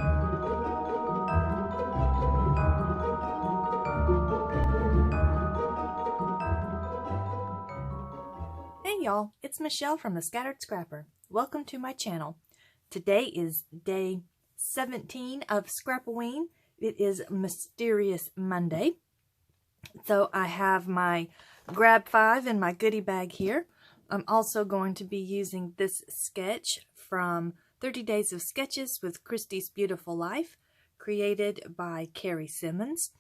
Hey y'all, it's Michelle from The Scattered Scrapper. Welcome to my channel. Today is day 17 of Scrap-O-Ween. It is Mysterious Monday. So I have my Grab 5 in my goodie bag here. I'm also going to be using this sketch from 30 Days of Sketches with Christy's Beautiful Life, created by Carrie Simonds.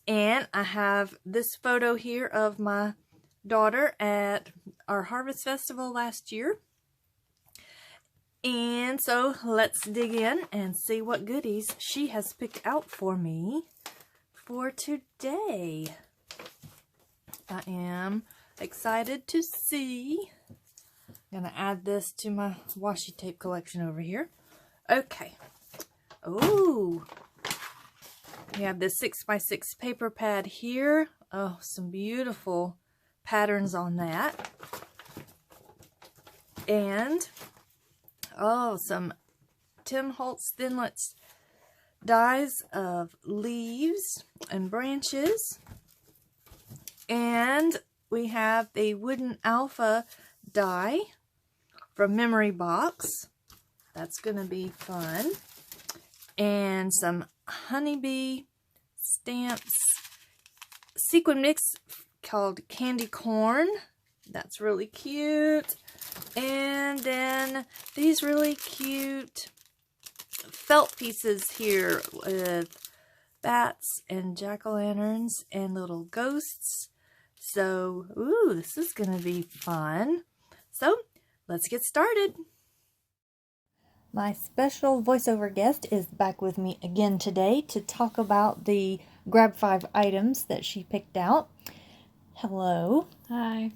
And I have this photo here of my daughter at our Harvest Festival last year. And so let's dig in and see what goodies she has picked out for me for today. I am excited to see. I'm going to add this to my washi tape collection over here. Okay. Oh, we have this 6x6 paper pad here. Oh, some beautiful patterns on that. And oh, some Tim Holtz Thinlits dies of leaves and branches. And we have a wooden alpha die from Memory Box. That's going to be fun. And some honeybee stamps. Sequin mix called Candy Corn. That's really cute. And then these really cute felt pieces here with bats and jack-o'-lanterns and little ghosts. So, ooh, this is going to be fun. So, let's get started. My special voiceover guest is back with me again today to talk about the Grab 5 items that she picked out. Hello. Hi.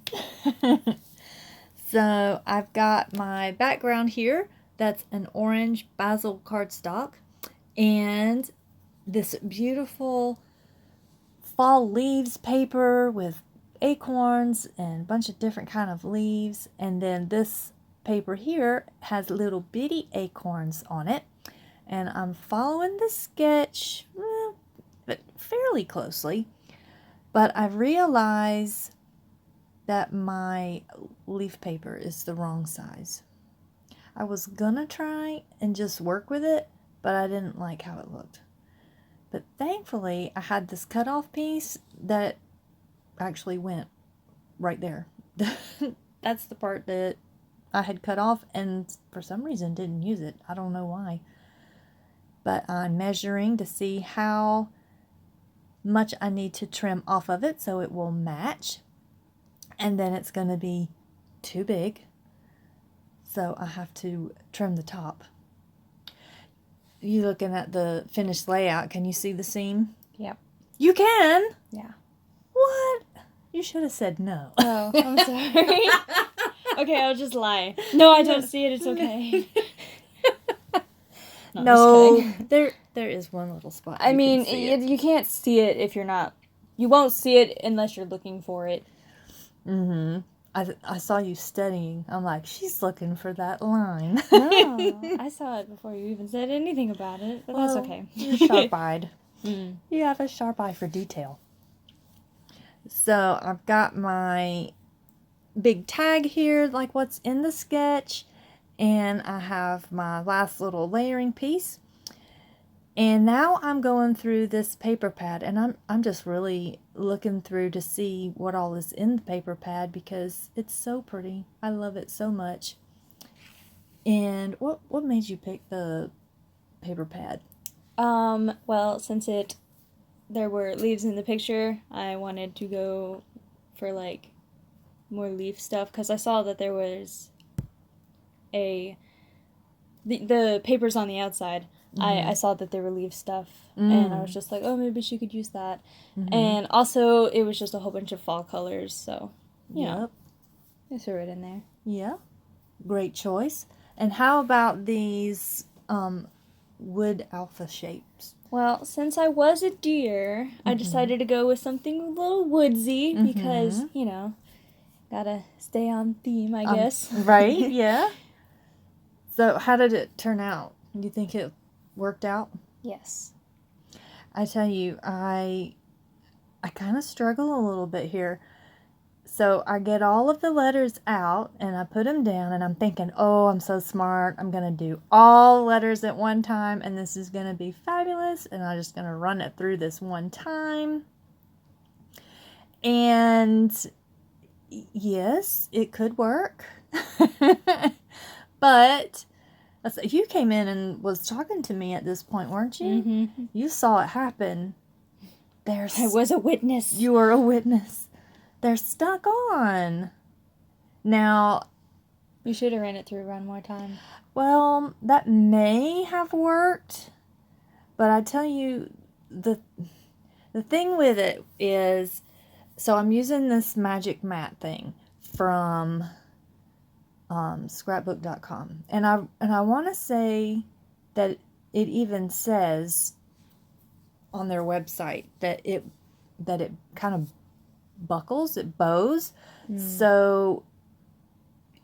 So I've got my background here. That's an orange basil cardstock. And this beautiful fall leaves paper with acorns and a bunch of different kind of leaves. And then this paper here has little bitty acorns on it. And I'm following the sketch but fairly closely. But I realize that my leaf paper is the wrong size. I was gonna try and just work with it, but I didn't like how it looked. But thankfully, I had this cutoff piece that actually went right there. That's the part that I had cut off and for some reason didn't use it. I don't know why. But I'm measuring to see how much I need to trim off of it so it will match. And then it's going to be too big, so I have to trim the top. You looking at the finished layout, can you see the seam? Yep. You can? Yeah. What? You should have said no. Oh, I'm sorry. Okay, I'll just lie. No, I don't see it. It's okay. No, there is one little spot. I mean, you can't see it if you're not. You won't see it unless you're looking for it. Mm-hmm. I saw you studying. I'm like, she's looking for that line. No, I saw it before you even said anything about it, but well, that's okay. You're sharp-eyed. You have a sharp eye for detail. So I've got my big tag here, like what's in the sketch, and I have my last little layering piece. And now I'm going through this paper pad, and I'm just really looking through to see what all is in the paper pad because it's so pretty. I love it so much. And what made you pick the paper pad? Well, since there were leaves in the picture, I wanted to go for like more leaf stuff because I saw that there was the papers on the outside. I saw that there were leaf stuff, and I was just like, oh, maybe she could use that. And also, it was just a whole bunch of fall colors, so, you know, I threw it in there. Yeah, great choice. And how about these wood alpha shapes? Well, since I was a deer, I decided to go with something a little woodsy because, you know, gotta stay on theme, I guess. Right, yeah. So how did it turn out? Do you think it worked out? Yes. I tell you, I kind of struggle a little bit here. So I get all of the letters out and I put them down and I'm thinking, oh, I'm so smart. I'm going to do all letters at one time and this is going to be fabulous. And I'm just going to run it through this one time. And yes, it could work. But you came in and was talking to me at this point, weren't you? Mm-hmm. You saw it happen. I was a witness. You were a witness. They're stuck on. Now, You should have ran it through one more time. well, that may have worked, but I tell you, the thing with it is, so I'm using this magic mat thing from scrapbook.com, and I want to say that it even says on their website that it kind of buckles, it bows. So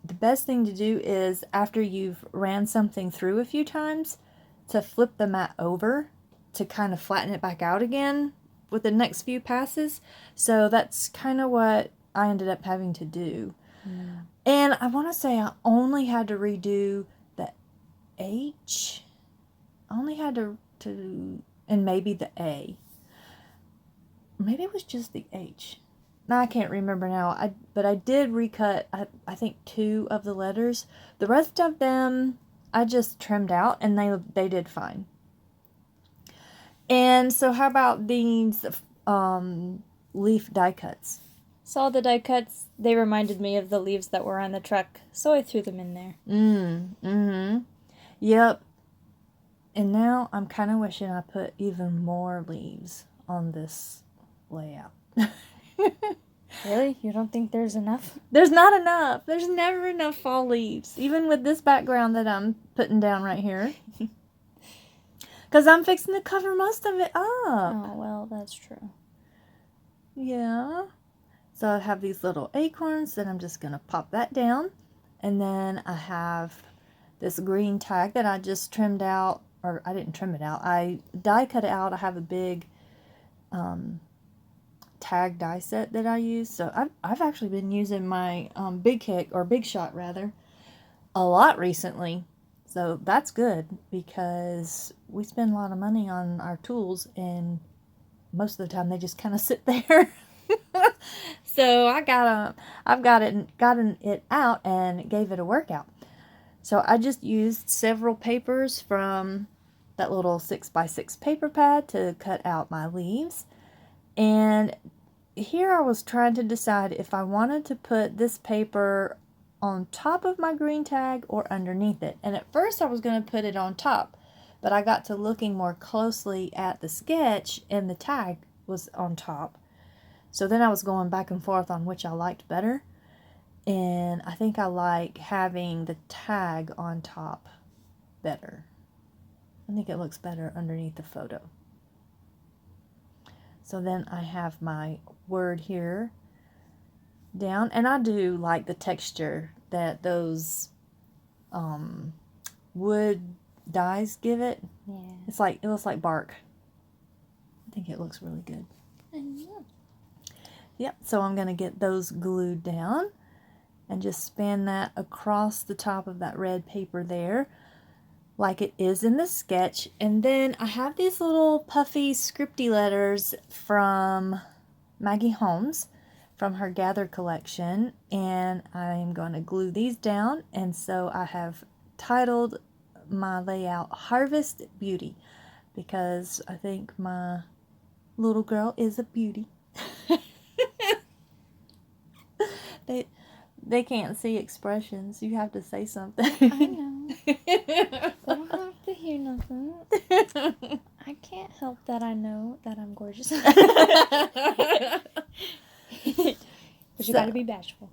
the best thing to do is, after you've ran something through a few times, to flip the mat over to kind of flatten it back out again with the next few passes. So that's kind of what I ended up having to do. And I want to say I only had to redo the H. I only had to and maybe the A. Maybe it was just the H. Now, I can't remember now. But I did recut, I think, 2 of the letters. The rest of them, I just trimmed out, and they did fine. And so how about these leaf die cuts? Saw the die cuts. They reminded me of the leaves that were on the truck, so I threw them in there. Yep. And now I'm kind of wishing I put even more leaves on this layout. Really? You don't think there's enough? There's not enough. There's never enough fall leaves, even with this background that I'm putting down right here. Because I'm fixing to cover most of it up. Oh, well, that's true. Yeah. So I have these little acorns that I'm just going to pop that down. And then I have this green tag that I just trimmed out. Or I didn't trim it out. I die cut it out. I have a big tag die set that I use. So I've actually been using my Big Shot rather, a lot recently. So that's good, because we spend a lot of money on our tools and most of the time they just kind of sit there. So I've gotten it out and gave it a workout. So I just used several papers from that little 6x6 paper pad to cut out my leaves. And here I was trying to decide if I wanted to put this paper on top of my green tag or underneath it. And at first I was going to put it on top, but I got to looking more closely at the sketch and the tag was on top. So then I was going back and forth on which I liked better. And I think I like having the tag on top better. I think it looks better underneath the photo. So then I have my word here down. And I do like the texture that those wood dyes give it. Yeah. It looks like bark. I think it looks really good. Yep, so I'm going to get those glued down and just span that across the top of that red paper there, like it is in the sketch. And then I have these little puffy scripty letters from Maggie Holmes from her Gather collection, and I'm going to glue these down. And so I have titled my layout Harvest Beauty, because I think my little girl is a beauty. They can't see expressions. You have to say something. I know. They don't have to hear nothing. I can't help that I know that I'm gorgeous. But you gotta be bashful.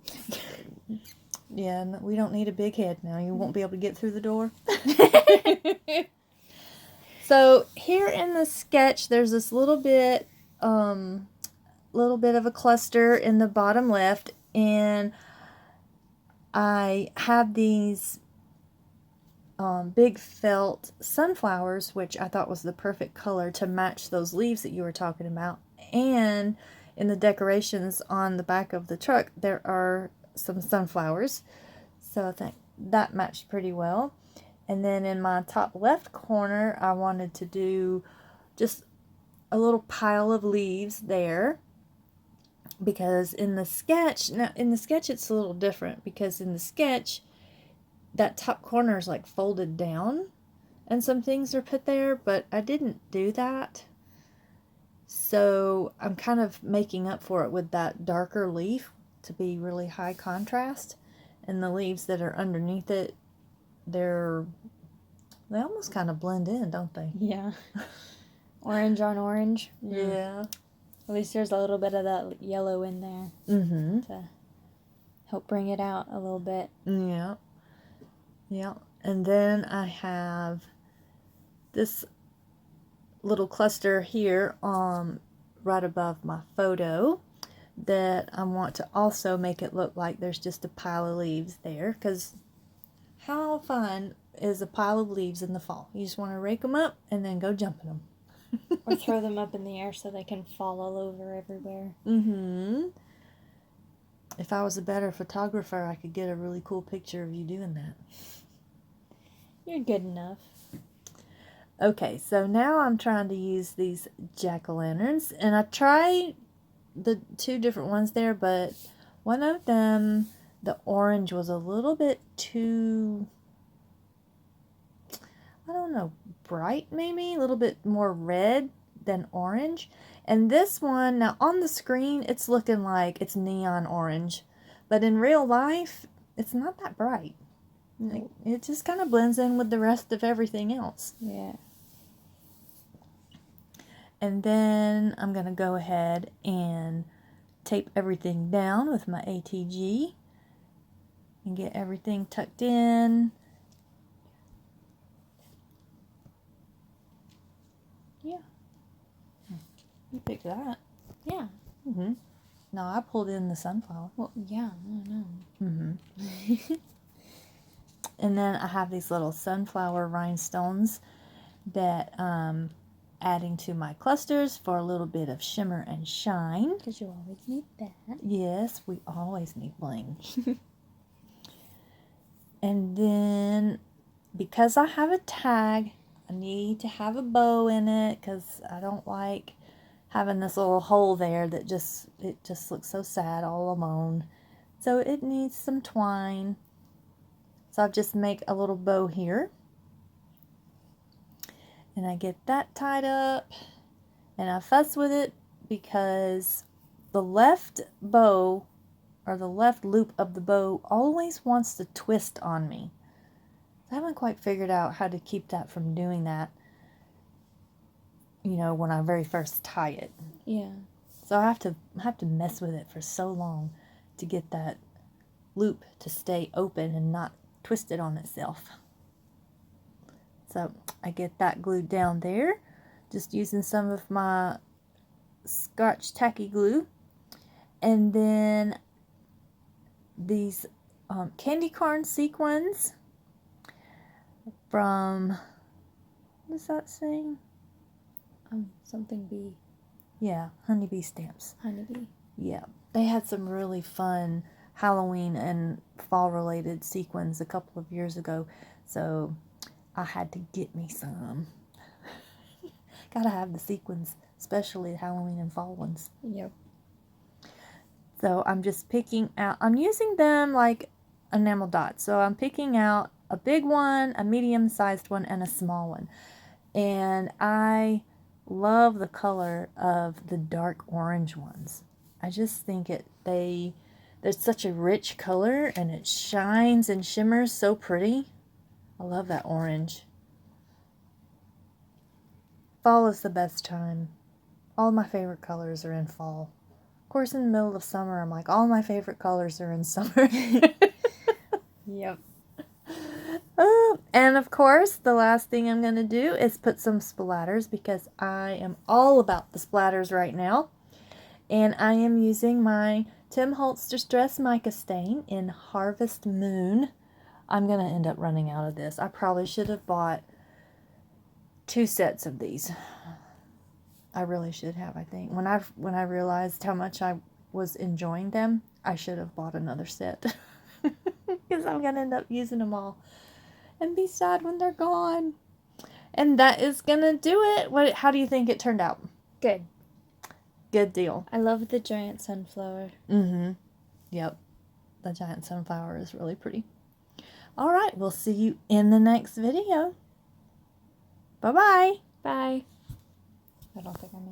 Yeah, no, we don't need a big head now. You won't be able to get through the door. So here in the sketch, there's this little bit of a cluster in the bottom left, and I have these big felt sunflowers, which I thought was the perfect color to match those leaves that you were talking about. And in the decorations on the back of the truck, there are some sunflowers. So I think that matched pretty well. And then in my top left corner, I wanted to do just a little pile of leaves there. Because in the sketch, now in the sketch it's a little different, because in the sketch that top corner is like folded down and some things are put there, but I didn't do that. So I'm kind of making up for it with that darker leaf to be really high contrast. And the leaves that are underneath it, they almost kind of blend in, don't they? Yeah. Orange on orange. Yeah. At least there's a little bit of that yellow in there to help bring it out a little bit. Yeah. Yeah. And then I have this little cluster here right above my photo that I want to also make it look like there's just a pile of leaves there, because how fun is a pile of leaves in the fall? You just want to rake them up and then go jumping them. Or throw them up in the air so they can fall all over everywhere. If I was a better photographer, I could get a really cool picture of you doing that. You're good enough. Okay, so now I'm trying to use these jack-o'-lanterns, and I tried the two different ones there, but one of them, the orange was a little bit too, I don't know, bright maybe, a little bit more red than orange. And this one, now on the screen, it's looking like it's neon orange, but in real life, it's not that bright. It just kind of blends in with the rest of everything else. Yeah. And then I'm going to go ahead and tape everything down with my ATG and get everything tucked in. Yeah. You picked that. Yeah. No, I pulled in the sunflower. Well, yeah, I know. And then I have these little sunflower rhinestones that adding to my clusters for a little bit of shimmer and shine. Because you always need that. Yes, we always need bling. And then, because I have a tag, I need to have a bow in it, because I don't like having this little hole there that just looks so sad all alone. So it needs some twine. So I'll just make a little bow here. And I get that tied up. And I fuss with it because the left bow, or the left loop of the bow, always wants to twist on me. I haven't quite figured out how to keep that from doing that, you know, when I very first tie it. Yeah. So I have to mess with it for so long to get that loop to stay open and not twisted on itself. So I get that glued down there, just using some of my Scotch tacky glue. And then these candy corn sequins from, what does that say? Something bee. Yeah, honeybee stamps. Honeybee. Yeah, they had some really fun Halloween and fall related sequins a couple of years ago, so I had to get me some. Gotta have the sequins, especially Halloween and fall ones. Yep. So I'm just picking out, I'm using them like enamel dots. So I'm picking out a big one, a medium-sized one, and a small one. And I love the color of the dark orange ones. I just think there's such a rich color, and it shines and shimmers so pretty. I love that orange. Fall is the best time. All my favorite colors are in fall. Of course, in the middle of summer, I'm like, all my favorite colors are in summer. Yep. And of course, the last thing I'm going to do is put some splatters, because I am all about the splatters right now. And I am using my Tim Holtz Distress Mica Stain in Harvest Moon. I'm going to end up running out of this. I probably should have bought 2 sets of these. I really should have, I think. When I realized how much I was enjoying them, I should have bought another set. Because I'm going to end up using them all. And be sad when they're gone. And that is going to do it. How do you think it turned out? Good. Good deal. I love the giant sunflower. Mm-hmm. Yep. The giant sunflower is really pretty. All right. We'll see you in the next video. Bye-bye. Bye. I don't think I'm